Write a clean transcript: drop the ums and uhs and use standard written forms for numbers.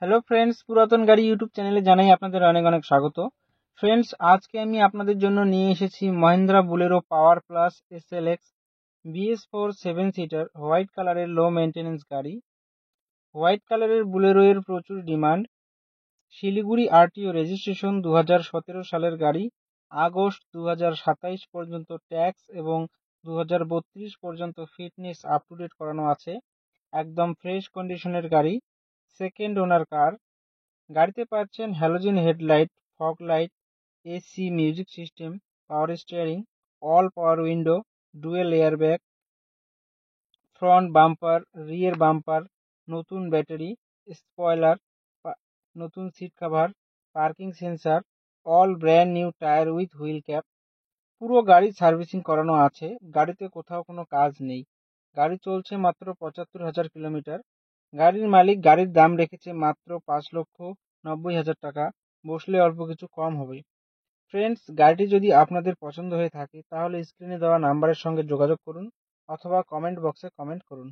Hello friends, পুরাতন গাড়ি YouTube চ্যানেলে জানাই আপনাদের অনেক অনেক স্বাগত। ফ্রেন্ডস, আজকে আমি আপনাদের জন্য নিয়ে এসেছি Mahindra Bolero power plus SLX BS4 7 seater white কালারের লো মেনটেন্যান্স গাড়ি। হোয়াইট কালারের বুলেরো এর প্রচুর ডিমান্ড। শিলিগুড়ি RTO রেজিস্ট্রেশন 2017 সালের গাড়ি। আগস্ট 2027 পর্যন্ত ট্যাক্স এবং 2032 পর্যন্ত ফিটনেস আপ টু ডেট করানো আছে। একদম ফ্রেশ কন্ডিশনের গাড়ি, সেকেন্ড ওনার কার। গাড়িতে পাচ্ছেন halogen headlight, fog light, AC music system, power steering, all power window, dual airbag, front bumper, rear bumper, নতুন ব্যাটারি, স্পয়লার, নতুন seat cover, parking sensor, all brand new tyre with wheel cap. পুরো গাড়ি servicing করানো আছে, গাড়িতে কোথাও কোনো কাজ নেই। গাড়ি চলছে মাত্র 75,000 কিলোমিটার। গাড়ির মালিক গাড়ির দাম রেখেছে মাত্র 5,90,000 টাকা। বসলে অল্প কিছু কম হবে। ফ্রেন্ডস, গাড়িটি যদি আপনাদের পছন্দ হয়ে থাকে তাহলে স্ক্রিনে দেওয়া নাম্বারের সঙ্গে যোগাযোগ করুন অথবা কমেন্ট বক্সে কমেন্ট করুন।